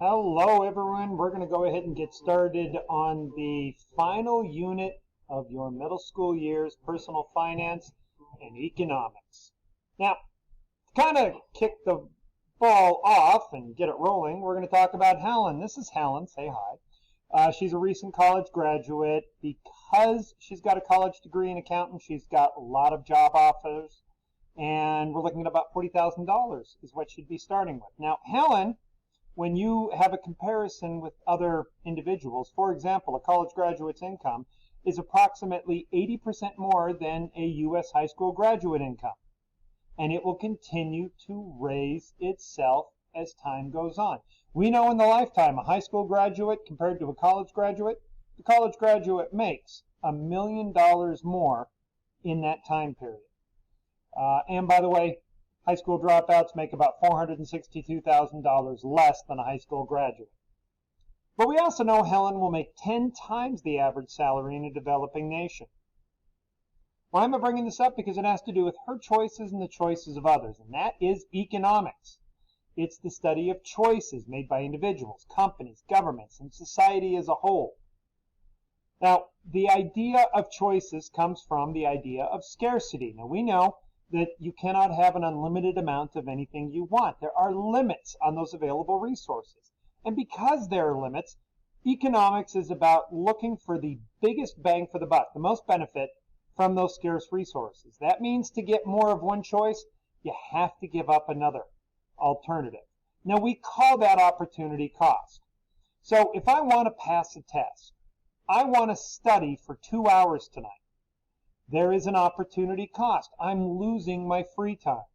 Hello everyone, we're going to go ahead and get started on the final unit of your middle school year's personal finance and economics. Now, to kind of kick the ball off and get it rolling, we're going to talk about Helen. This is Helen, say hi. She's a recent college graduate. Because she's got a college degree in accounting, she's got a lot of job offers, and we're looking at about $40,000 is what she'd be starting with. Now, Helen, when you have a comparison with other individuals, for example, a college graduate's income is approximately 80% more than a U.S. high school graduate income. And it will continue to raise itself as time goes on. We know in the lifetime, a high school graduate compared to a college graduate, the college graduate makes $1 million more in that time period. And by the way, high school dropouts make about $462,000 less than a high school graduate. But we also know Helen will make 10 times the average salary in a developing nation. Why am I bringing this up? Because it has to do with her choices and the choices of others, and that is economics. It's the study of choices made by individuals, companies, governments, and society as a whole. Now, the idea of choices comes from the idea of scarcity. Now, we know that you cannot have an unlimited amount of anything you want. There are limits on those available resources. And because there are limits, economics is about looking for the biggest bang for the buck, the most benefit from those scarce resources. That means to get more of one choice, you have to give up another alternative. Now, we call that opportunity cost. So if I want to pass a test, I want to study for 2 hours tonight. There is an opportunity cost. I'm losing my free time.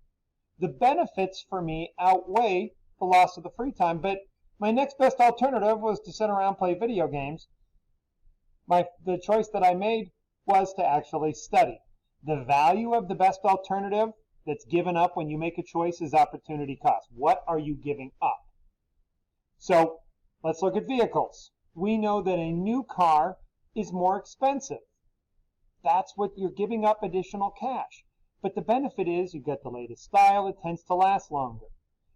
The benefits for me outweigh the loss of the free time, but my next best alternative was to sit around and play video games. The choice that I made was to actually study. The value of the best alternative that's given up when you make a choice is opportunity cost. What are you giving up? So let's look at vehicles. We know that a new car is more expensive. That's what you're giving up, additional cash. But the benefit is you get the latest style. It tends to last longer.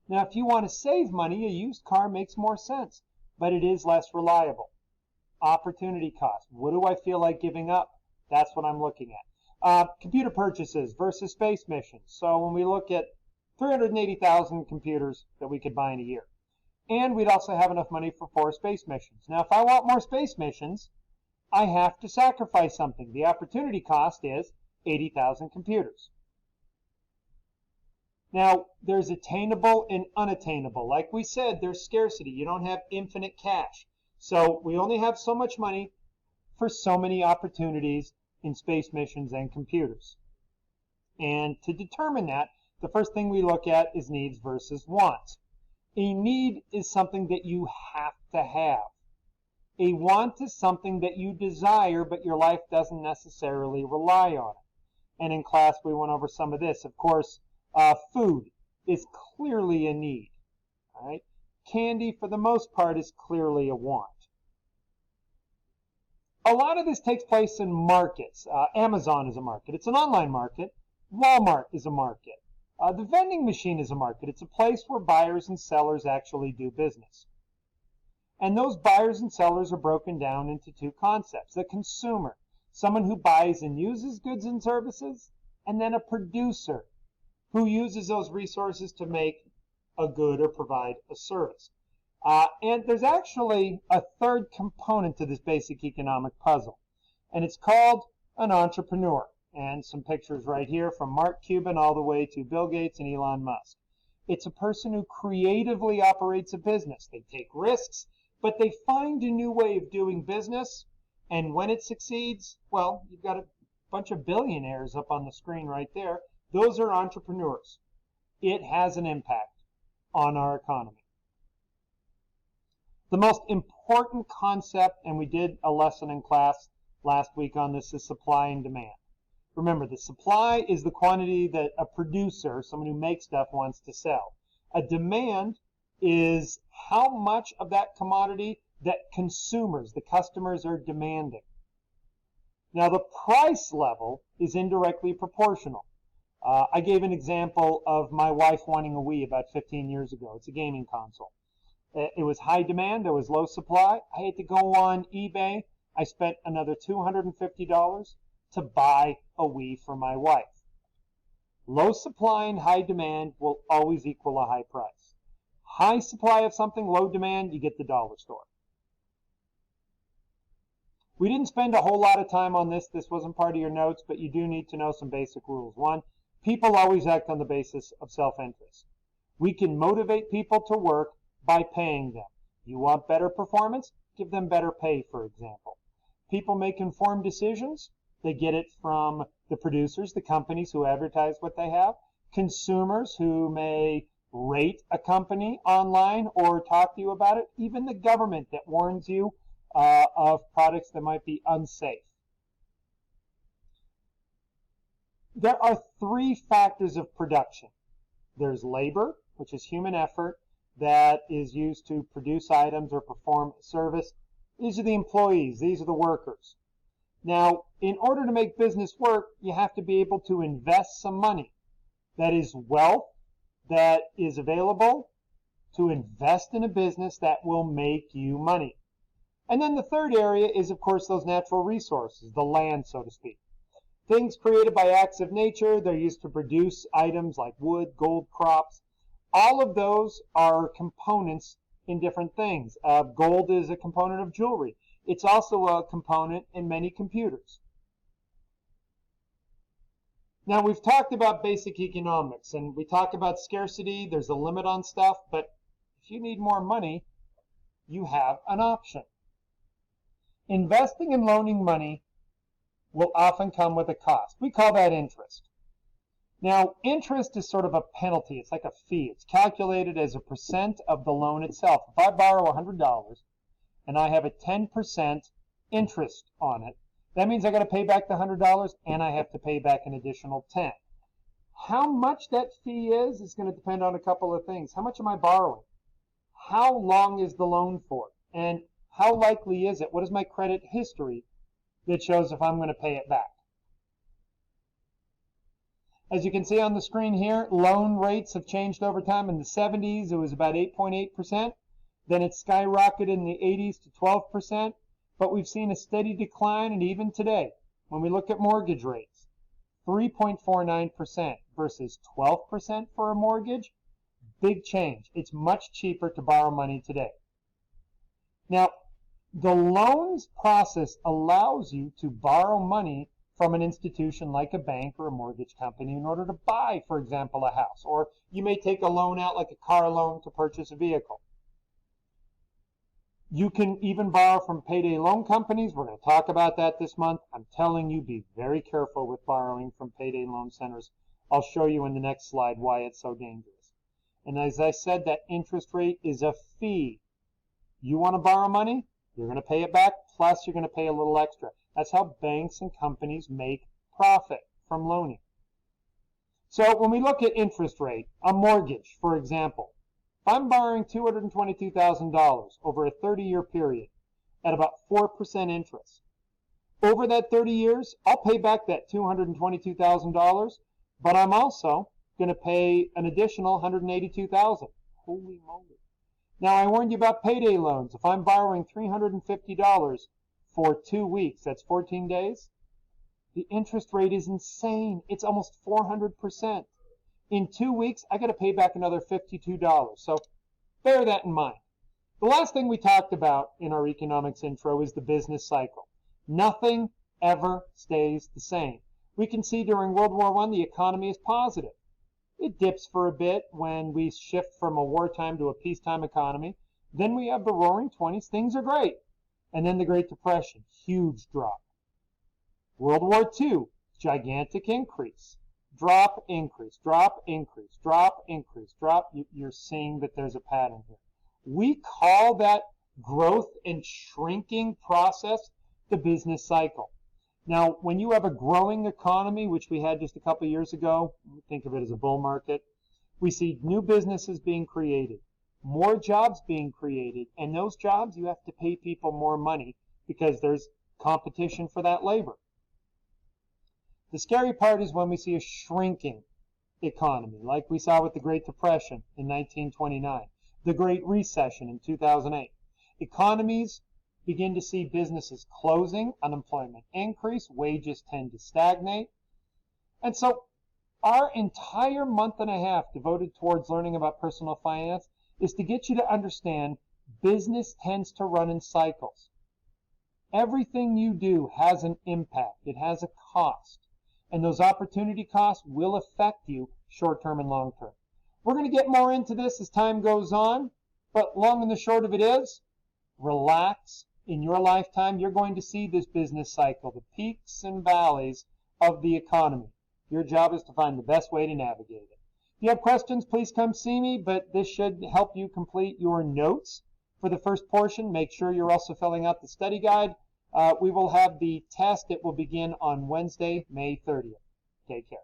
Now, if you want to save money, a used car makes more sense, but it is less reliable. Opportunity cost. What do I feel like giving up? That's what I'm looking at. Computer purchases versus space missions. So when we look at 380,000 computers that we could buy in a year, and we'd also have enough money for 4 space missions. Now, if I want more space missions, I have to sacrifice something. The opportunity cost is 80,000 computers. Now, there's attainable and unattainable. Like we said, there's scarcity. You don't have infinite cash. So we only have so much money for so many opportunities in space missions and computers. And to determine that, the first thing we look at is needs versus wants. A need is something that you have to have. A want is something that you desire, but your life doesn't necessarily rely on it. And in class, we went over some of this. Of course, food is clearly a need. All right? Candy, for the most part, is clearly a want. A lot of this takes place in markets. Amazon is a market. It's an online market. Walmart is a market. The vending machine is a market. It's a place where buyers and sellers actually do business. And those buyers and sellers are broken down into 2 concepts. The consumer, someone who buys and uses goods and services, and then a producer who uses those resources to make a good or provide a service. And there's actually a third component to this basic economic puzzle, and it's called an entrepreneur. And some pictures right here from Mark Cuban all the way to Bill Gates and Elon Musk. It's a person who creatively operates a business. They take risks, but they find a new way of doing business, and when it succeeds, well, you've got a bunch of billionaires up on the screen right there. Those are entrepreneurs. It has an impact on our economy. The most important concept, and we did a lesson in class last week on this, is supply and demand. Remember, the supply is the quantity that a producer, someone who makes stuff, wants to sell. A demand is how much of that commodity that consumers, the customers, are demanding. Now, the price level is indirectly proportional. I gave an example of my wife wanting a Wii about 15 years ago. It's a gaming console. It was high demand, there was low supply. I had to go on eBay. I spent another $250 to buy a Wii for my wife. Low supply and high demand will always equal a high price. High supply of something, low demand, you get the dollar store. We didn't spend a whole lot of time on this. This wasn't part of your notes, but you do need to know some basic rules. One, people always act on the basis of self-interest. We can motivate people to work by paying them. You want better performance? Give them better pay, for example. People make informed decisions. They get it from the producers, the companies who advertise what they have, consumers who may rate a company online or talk to you about it, even the government that warns you of products that might be unsafe. There are three factors of production. There's labor, which is human effort that is used to produce items or perform a service. These are the employees. These are the workers. Now, in order to make business work, you have to be able to invest some money. That is wealth that is available to invest in a business that will make you money. And then the third area is, of course, those natural resources, the land, so to speak. Things created by acts of nature, they're used to produce items like wood, gold, crops. All of those are components in different things. Gold is a component of jewelry. It's also a component in many computers. Now, we've talked about basic economics, and we talk about scarcity. There's a limit on stuff, but if you need more money, you have an option. Investing and loaning money will often come with a cost. We call that interest. Now, interest is sort of a penalty. It's like a fee. It's calculated as a percent of the loan itself. If I borrow $100 and I have a 10% interest on it, that means I got to pay back the $100 and I have to pay back an additional 10. How much that fee is going to depend on a couple of things. How much am I borrowing? How long is the loan for? And how likely is it? What is my credit history that shows if I'm going to pay it back? As you can see on the screen here, loan rates have changed over time. In the 70s, it was about 8.8%. Then it skyrocketed in the 80s to 12%. But we've seen a steady decline, and even today, when we look at mortgage rates, 3.49% versus 12% for a mortgage, big change. It's much cheaper to borrow money today. Now, the loans process allows you to borrow money from an institution like a bank or a mortgage company in order to buy, for example, a house. Or you may take a loan out like a car loan to purchase a vehicle. You can even borrow from payday loan companies. We're going to talk about that this month. I'm telling you, be very careful with borrowing from payday loan centers. I'll show you in the next slide why it's so dangerous. And as I said, that interest rate is a fee. You want to borrow money? You're going to pay it back, plus you're going to pay a little extra. That's how banks and companies make profit from loaning. So when we look at interest rate, a mortgage, for example, if I'm borrowing $222,000 over a 30-year period at about 4% interest, over that 30 years, I'll pay back that $222,000, but I'm also going to pay an additional $182,000. Holy moly. Now, I warned you about payday loans. If I'm borrowing $350 for 2 weeks, that's 14 days, the interest rate is insane. It's almost 400%. In 2 weeks, I got to pay back another $52. So bear that in mind. The last thing we talked about in our economics intro is the business cycle. Nothing ever stays the same. We can see during World War I, the economy is positive. It dips for a bit when we shift from a wartime to a peacetime economy. Then we have the Roaring 20s. Things are great. And then the Great Depression, huge drop. World War II, gigantic increase. Drop, increase, drop, increase, drop, increase, drop. You're seeing that there's a pattern here. We call that growth and shrinking process the business cycle. Now, when you have a growing economy, which we had just a couple of years ago, think of it as a bull market, we see new businesses being created, more jobs being created, and those jobs you have to pay people more money because there's competition for that labor. The scary part is when we see a shrinking economy, like we saw with the Great Depression in 1929. the Great Recession in 2008. Economies begin to see businesses closing, unemployment increase, wages tend to stagnate. And so our entire month and a half devoted towards learning about personal finance is to get you to understand business tends to run in cycles. Everything you do has an impact. It has a cost. And those opportunity costs will affect you short-term and long-term. We're going to get more into this as time goes on, but long and the short of it is, relax. In your lifetime, you're going to see this business cycle, the peaks and valleys of the economy. Your job is to find the best way to navigate it. If you have questions, please come see me, but this should help you complete your notes for the first portion. Make sure you're also filling out the study guide. We will have the test. It will begin on Wednesday, May 30th. Take care.